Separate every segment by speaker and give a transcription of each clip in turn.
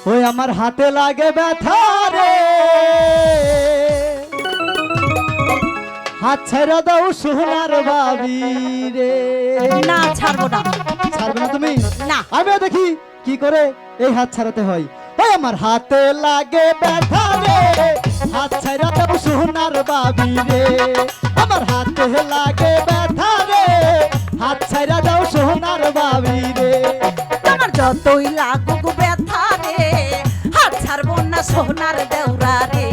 Speaker 1: ওই আমার হাতে লাগে ব্যথা রে, হাত ছেড়ে দাও সোনার বাবি রে।
Speaker 2: না ছাড়বো না।
Speaker 1: ছাড়বে না তুমি?
Speaker 2: না।
Speaker 1: আমিও দেখি কি করে এই হাত ছাড়াতে হয়। ওই আমার হাতে লাগে ব্যথা রে, হাত ছেড়ে দাও সোনার বাবি রে। আমার হাতে লাগে ব্যথা রে, হাত ছেড়ে দাও সোনার বাবি রে।
Speaker 2: তোমার যতই লাগুক ব্যথা রে, হাত ছাড়বো না সোনার দেওরা রে।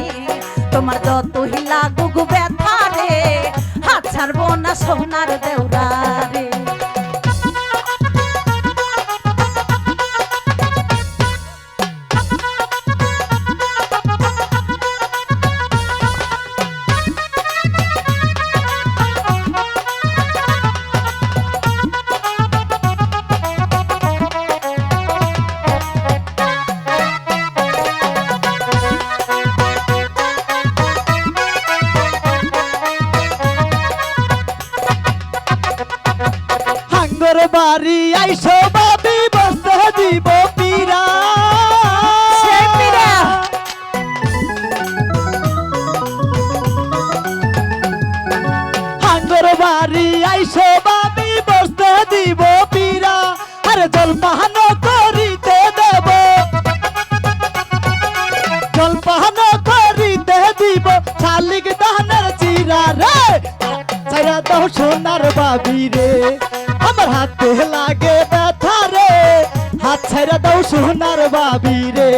Speaker 2: তোমার যতই লাগুক ব্যথা রে, হাত ছাড়বো না সোনার দেওরা রে।
Speaker 1: বাড়ি আইসো বাবি বসতে দিব পীরা,
Speaker 2: সে পীরা।
Speaker 1: হাঙ্গর বাড়ি আইসো বাবি বসতে দিব পীরা। আরে জলপান করিতে দেব, জলপান করিতে দিব শালিক দানের চিরা রে। ছাইরা দাও সোনার বাবি রে, আমার হাতে লাগে ব্যথা রে, হাত ছেড়ে দাও সোনার বাবি রে।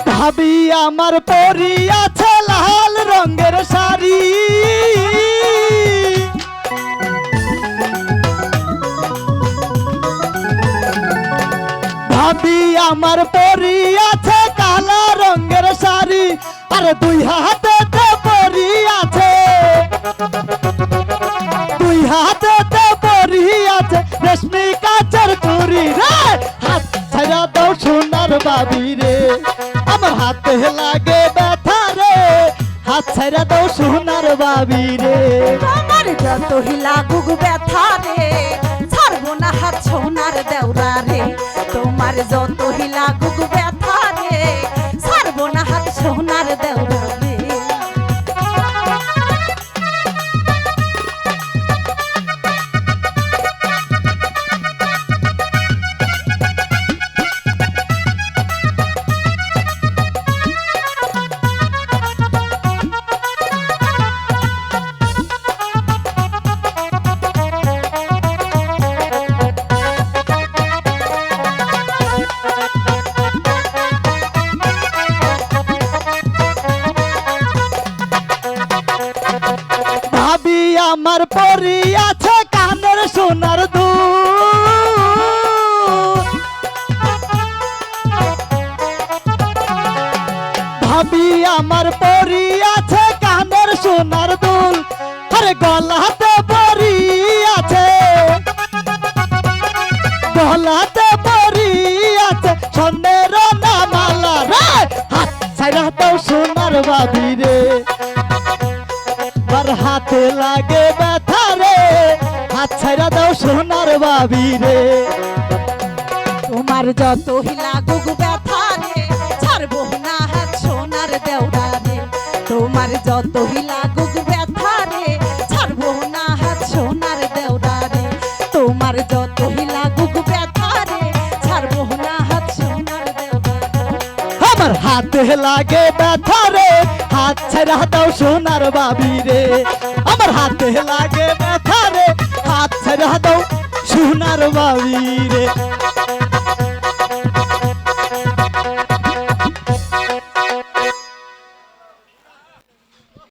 Speaker 1: ভাবি আমার পরি আছে লাল রঙের শাড়ি, ভাবি আমার পরি আছে কালা রঙের শাড়ি। আরে দুই হাতে পরি আছে, দুই হাতে পরি আছে রেশমি কাচের চুরি রে। হাত ছাড়া দাও সোনার বাবি রে, আমার হাতে লাগে ব্যথা রে, হাত ছেড়ে দাও সোনার বাবি রে।
Speaker 2: তোমার যতই লাগুক ব্যথা রে, ছাড়বো না হাত সোনার দেওরা রে। তোমার যতই লাগুক ব্যথা রে, ছাড়বো না হাত সোনার দেওরা রে।
Speaker 1: ভাবি আমার পরি আছে কানের সোনার দুল, ভাবি আমার পরি আছে কানের সোনার দুল। আরে গলাতে পরি আছে, গলাতে পরি আছে সোনের না মালা রে। হাত ছাইরা দাও সোনার বাবি রে, আর হাতে লাগে ব্যথা রে, হাত ছাইরা দাও সোনার বাবি রে।
Speaker 2: তোমার যতই লাগুক ব্যথা রে, ছাড়বো না হাত সোনার দেওরা রে। তোমার যতই লাগুক ব্যথা রে, ছাড়বো না হাত সোনার দেওরা রে। তোমার যতই লাগুক ব্যথা রে, ছাড়বো না হাত সোনার দেওরা রে।
Speaker 1: আমার হাতে লাগে ব্যথা রে, হাত ছাইরা দাও সোনার বাবি রে। আমার হাতে লাগে ব্যথা রে, হাত ছাইরা দাও সোনার বাবি